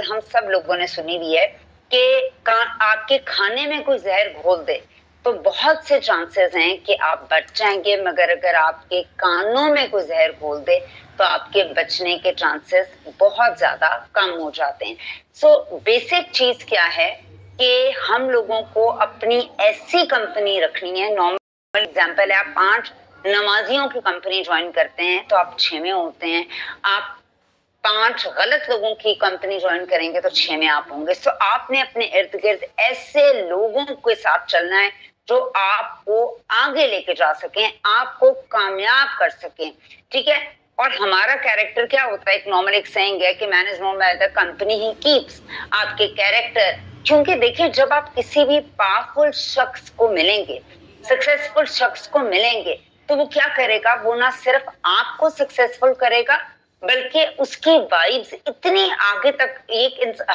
हम सब लोगों ने सुनी हुई है कि आपके खाने में कोई जहर घोल दे तो बहुत से चांसेस हैं कि आप बच जाएंगे, मगर अगर आपके कानों में कोई जहर घोल दे तो आपके बचने के चांसेस बहुत ज्यादा कम हो जाते हैं। सो बेसिक चीज क्या है कि हम लोगों को अपनी ऐसी कंपनी रखनी है। नॉर्मल एग्जांपल है, आप 5 नमाजियों की कंपनी ज्वाइन करते हैं तो आप 6 में होते हैं। आप 5 गलत लोगों की कंपनी ज्वाइन करेंगे तो 6 में आप होंगे। सो आपने अपने इर्द गिर्द ऐसे लोगों के साथ चलना है जो आपको आगे लेके जा सकें, आपको कामयाब कर सकें, ठीक है। और हमारा कैरेक्टर क्या होता है, एक नॉर्मल एक सेइंग है कि man is known by the company he keeps. आपके कैरेक्टर, क्योंकि देखिए जब आप किसी भी पावरफुल शख्स को मिलेंगे, सक्सेसफुल शख्स को मिलेंगे, तो वो क्या करेगा, वो ना सिर्फ आपको सक्सेसफुल करेगा बल्कि उसकी वाइब्स इतनी आगे तक,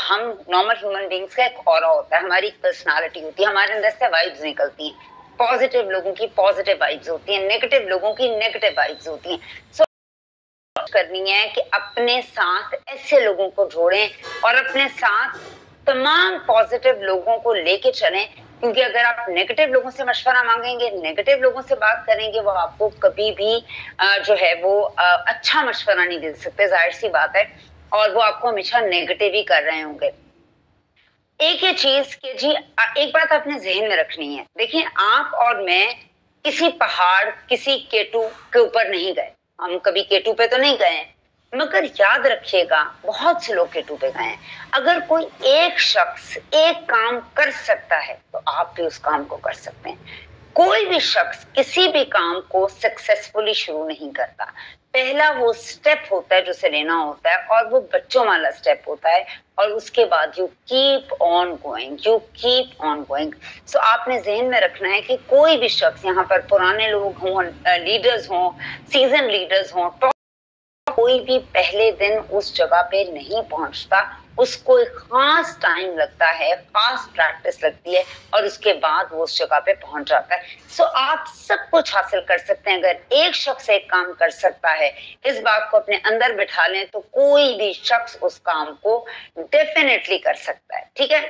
हम नॉर्मल ह्यूमन बीइंग्स का एक ऑरा होता है, हमारी पर्सनालिटी होती है, हमारे अंदर से वाइब्स निकलती हैं। पॉजिटिव लोगों की पॉजिटिव वाइब्स होती हैं, नेगेटिव लोगों की नेगेटिव वाइब्स होती हैं। सो करनी है कि अपने साथ ऐसे लोगों को जोड़ें और अपने साथ तमाम पॉजिटिव लोगों को लेके चलें, क्योंकि अगर आप नेगेटिव लोगों से मशवरा मांगेंगे, नेगेटिव लोगों से बात करेंगे, वो आपको कभी भी जो है वो अच्छा मशवरा नहीं दे सकते, जाहिर सी बात है, और वो आपको हमेशा नेगेटिव ही कर रहे होंगे। एक ही चीज कि जी एक बात आपने जहन में रखनी है, देखिए आप और मैं किसी पहाड़, किसी केटू के ऊपर नहीं गए, हम कभी केटू पे तो नहीं गए हैं, मगर याद रखिएगा बहुत से लोग केटू पे गए हैं। अगर कोई एक शख्स एक काम कर सकता है तो आप भी उस काम को कर सकते हैं। कोई भी शख्स किसी भी काम को सक्सेसफुली शुरू नहीं करता। पहला वो स्टेप होता है जो उसे लेना होता है, और वो बच्चों वाला स्टेप होता है, और उसके बाद you keep on going, you keep on going. So आपने जहन में रखना है कि कोई भी शख्स, यहाँ पर पुराने लोग हों, लीडर्स हों, सीजन लीडर्स हों, कोई भी पहले दिन उस जगह पे नहीं पहुंचता, उसको एक खास टाइम लगता है, खास प्रैक्टिस लगती है, और उसके बाद वो उस जगह पे पहुंच जाता है। सो आप सब कुछ हासिल कर सकते हैं अगर एक शख्स एक काम कर सकता है। इस बात को अपने अंदर बिठा लें तो कोई भी शख्स उस काम को डेफिनेटली कर सकता है, ठीक है।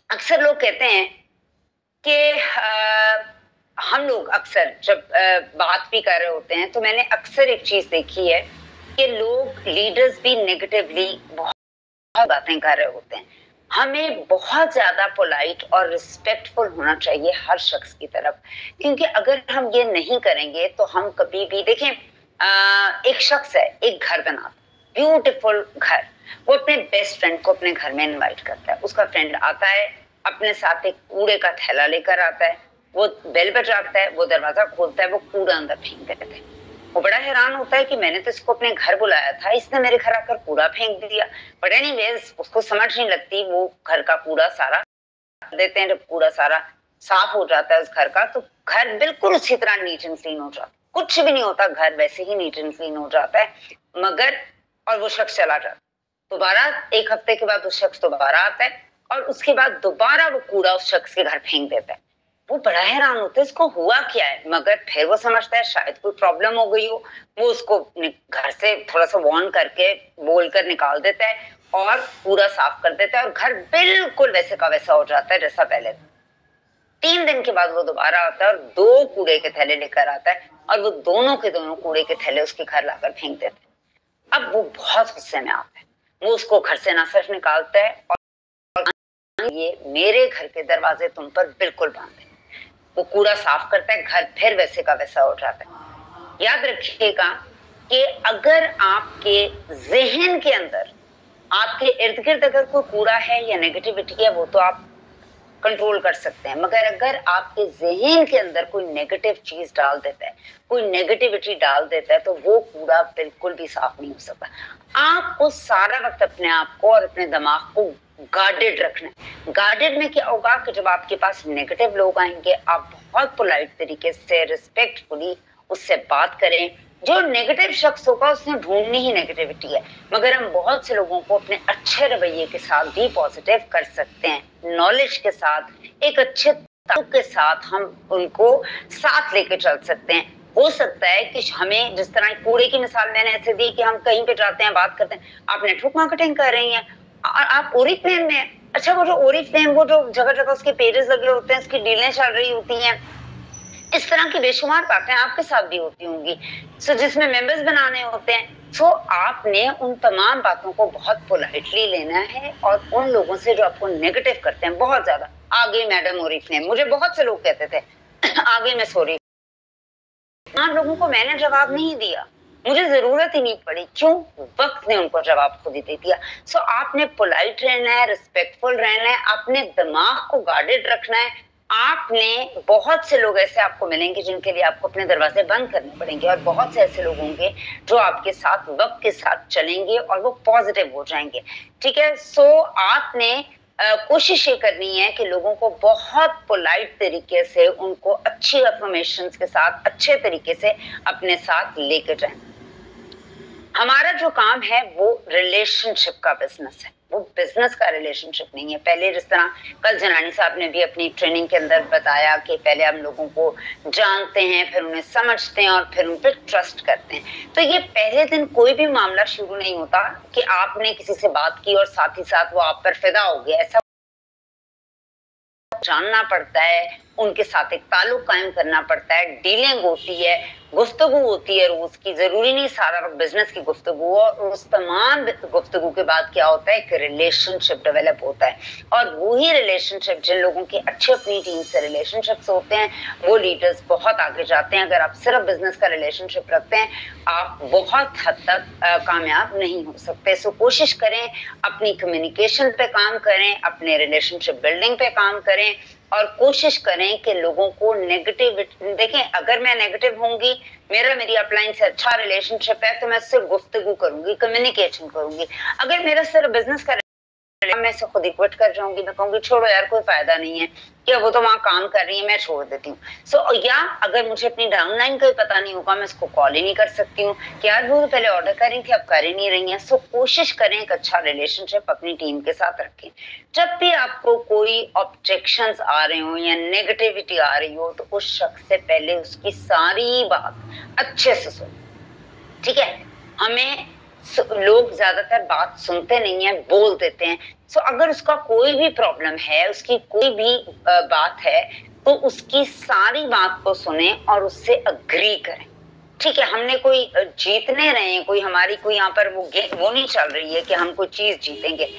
अक्सर लोग कहते हैं कि हम लोग अक्सर जब बात भी कर रहे होते हैं तो मैंने अक्सर एक चीज देखी है कि लोग, लीडर्स भी नेगेटिवली बहुत बातें कर रहे होते हैं। हमें बहुत ज्यादा पोलाइट और रिस्पेक्टफुल होना चाहिए हर शख्स की तरफ, क्योंकि अगर हम ये नहीं करेंगे तो हम कभी भी, देखें एक शख्स है, एक घर बनाता, ब्यूटीफुल घर, वो अपने बेस्ट फ्रेंड को अपने घर में इनवाइट करता है। उसका फ्रेंड आता है, अपने साथ एक कूड़े का थैला लेकर आता है, वो बेल बजाता है, वो दरवाजा खोलता है, वो कूड़ा अंदर फेंक देते हैं। वो बड़ा हैरान होता है कि मैंने तो इसको अपने घर बुलाया था, इसने मेरे घर आकर कूड़ा फेंक दिया। बट एनीवेज उसको समझ नहीं लगती, वो घर का कूड़ा सारा देते हैं। जब कूड़ा सारा साफ हो जाता है उस घर का, तो घर बिल्कुल उसी तरह नीट एंड क्लीन हो जाता है, कुछ भी नहीं होता, घर वैसे ही नीट एंड क्लीन हो जाता है। मगर और वो शख्स चला जाता है, दोबारा 1 हफ्ते के बाद वो शख्स दोबारा आता है, और उसके बाद दोबारा वो कूड़ा उस शख्स के घर फेंक देता है। वो बड़ा हैरान होता है, इसको हुआ क्या है, मगर फिर वो समझता है शायद कोई प्रॉब्लम हो गई हो। वो उसको घर से थोड़ा सा वार्न करके बोलकर निकाल देता है और पूरा साफ कर देता है, और घर बिल्कुल वैसे का वैसा हो जाता है जैसा पहले था। 3 दिन के बाद वो दोबारा आता है और 2 कूड़े के थैले लेकर आता है, और वो दोनों के दोनों कूड़े के थैले उसके घर लाकर फेंक देते हैं। अब वो बहुत गुस्से में आता है, वो उसको घर से ना सिर्फ निकालता है, और ये मेरे घर के दरवाजे तुम पर बिल्कुल बंद है। वो कूड़ा साफ करता है, घर फिर वैसे का वैसा हो जाता है। याद रखिएगा कि अगर आपके जहन के अंदर, आपके इर्द गिर्द अगर कोई कूड़ा है या नेगेटिविटी है, वो तो आप कंट्रोल कर सकते हैं, मगर अगर आपके जहन के अंदर कोई नेगेटिव चीज डाल देता है, कोई नेगेटिविटी डाल देता है, तो वो कूड़ा बिल्कुल भी साफ नहीं हो सकता। आपको सारा वक्त अपने आप को और अपने दिमाग को गार्डेड रखना है। गार्डेड में क्या होगा कि जब आपके पास नेगेटिव लोग आएंगे, आप बहुत पोलाइट तरीके से, रिस्पेक्टफुली उससे बात करें। जो नेगेटिव शख्स होगा उसने ढूंढनी ही नेगेटिविटी है, मगर हम बहुत से लोगों को अपने अच्छे रवैये के साथ भी पॉजिटिव कर सकते हैं। नॉलेज के साथ, एक अच्छे ताल्लुक के साथ हम उनको साथ लेके चल सकते हैं। हो सकता है कि हमें, जिस तरह कूड़े की मिसाल मैंने ऐसे दी कि हम कहीं पे जाते हैं, बात करते हैं, आप नेटवर्क मार्केटिंग कर रही हैं, और आप ओरिफ्लेम में, अच्छा वो जो ओरिफ्लेम, वो जो जगह जगह उसके पेजेस लगे होते हैं, उसकी डीलें चल रही होती हैं, इस तरह की बेशुमार बातें आपके साथ भी होती होंगी, जिसमें मेंबर्स बनाने होते हैं। सो आपने उन तमाम बातों को बहुत पोलाइटली लेना है, और उन लोगों से जो आपको नेगेटिव करते हैं बहुत ज्यादा, आगे मैडम ओरिफ्लेम, मुझे बहुत से लोग कहते थे आगे मैं सॉरी, आप लोगों को मैंने जवाब नहीं दिया, मुझे जरूरत ही नहीं पड़ी, क्यों, वक्त ने उनको जवाब खुद ही दे दिया। सो आपने पोलाइट रहना है, रिस्पेक्टफुल रहना है, आपने दिमाग को गार्डेड रखना है। आपने, बहुत से लोग ऐसे आपको मिलेंगे जिनके लिए आपको अपने दरवाजे बंद करने पड़ेंगे, और बहुत से ऐसे लोग होंगे जो आपके साथ वक्त के साथ चलेंगे और वो पॉजिटिव हो जाएंगे। ठीक है, सो आपने कोशिश ये करनी है कि लोगों को बहुत पोलाइट तरीके से, उनको अच्छी अफर्मेशंस के साथ अच्छे तरीके से अपने साथ लेकर जाएं। हमारा जो काम है वो रिलेशनशिप का बिजनेस है, वो बिजनेस का रिलेशनशिप नहीं है। पहले जिस तरह कल जनानी साहब ने भी अपनी ट्रेनिंग के अंदर बताया कि पहले हम लोगों को जानते हैं, फिर उन्हें समझते हैं, और फिर उन पर ट्रस्ट करते हैं। तो ये पहले दिन कोई भी मामला शुरू नहीं होता कि आपने किसी से बात की और साथ ही साथ वो आप पर फिदा हो गया, ऐसा जानना पड़ता है, उनके साथ एक ताल्लुक कायम करना पड़ता है, डीलिंग होती है, गुफ्तगू होती है रोज की, जरूरी नहीं सारा वक्त बिजनेस की गुफ्तगू हो, और उस तमाम गुफ्तगू के बाद क्या होता है, एक रिलेशनशिप डेवलप होता है। और वही रिलेशनशिप, जिन लोगों के अच्छे अपनी टीम से रिलेशनशिप्स होते हैं, वो लीडर्स बहुत आगे जाते हैं। अगर आप सिर्फ बिजनेस का रिलेशनशिप रखते हैं, आप बहुत हद तक कामयाब नहीं हो सकते। सो कोशिश करें, अपनी कम्युनिकेशन पे काम करें, अपने रिलेशनशिप बिल्डिंग पे काम करें, और कोशिश करें कि लोगों को नेगेटिव, देखें, अगर मैं नेगेटिव होंगी, मेरी अपलाइन से अच्छा रिलेशनशिप है, तो मैं उससे गुफ्तगू करूंगी, कम्युनिकेशन करूंगी। अगर मेरा सिर्फ बिजनेस का, मैं से खुद ही क्विट कर जाऊंगी, मैं कहूंगी छोड़ो यार, कोई फायदा नहीं है, क्या वो तो वहां काम कर रही है, मैं छोड़ देती हूँ। सो या अगर मुझे अपनी डाउनलाइन का पता नहीं होगा, मैं उसको कॉल ही नहीं कर सकती हूँ कि यार वो तो पहले ऑर्डर कर रही थी, अब कर ही नहीं रही है। सो कोशिश करें एक अच्छा रिलेशनशिप अपनी टीम के साथ रखें। जब भी आपको कोई ऑब्जेक्शंस आ रहे हो या नेगेटिविटी आ रही हो, तो उस शख्स से पहले उसकी सारी बात अच्छे से सुनो। ठीक है, हमें लोग ज्यादातर बात सुनते नहीं है, बोल देते हैं। सो अगर उसका कोई भी प्रॉब्लम है, उसकी कोई भी बात है, तो उसकी सारी बात को सुने और उससे अग्री करें। ठीक है, हमने कोई जीतने रहे हैं, कोई हमारी कोई यहाँ पर वो नहीं चल रही है कि हम कोई चीज जीतेंगे।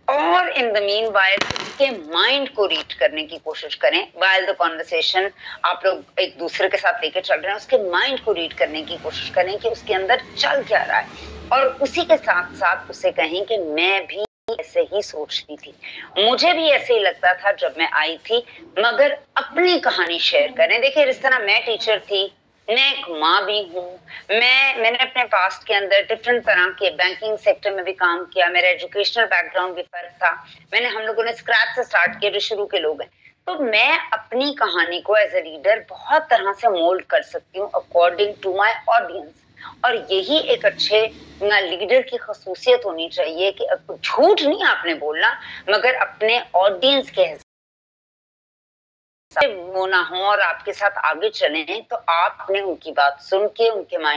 और इन द मीन वाइल उसके माइंड को रीड करने की कोशिश करें। वाइल द कॉन्वर्सेशन आप लोग एक दूसरे के साथ लेके चल रहे हैं, उसके माइंड को रीड करने की कोशिश करें कि उसके अंदर चल क्या रहा है, और उसी के साथ साथ उसे कहें कि मैं भी ऐसे ही सोचती थी, मुझे भी ऐसे ही लगता था जब मैं आई थी, मगर अपनी कहानी शेयर करें। देखिए, इस तरह मैं टीचर थी, मैं एक माँ भी हूँ, मैंने अपने पास्ट के अंदर डिफरेंट तरह के बैंकिंग सेक्टर में भी काम किया, मेरा एजुकेशनल बैकग्राउंड भी फर्क था, हम लोगों ने स्क्रैच से स्टार्ट किया जो शुरू के लोग हैं। तो मैं अपनी कहानी को एज ए लीडर बहुत तरह से मोल्ड कर सकती हूँ अकॉर्डिंग टू माई ऑडियंस, और यही एक अच्छे लीडर की खसूसियत होनी चाहिए कि झूठ नहीं आपने बोलना, मगर अपने ऑडियंस के वो ना हो और आपके साथ आगे चलें, तो आपने उनकी बात सुन के उनके माइंड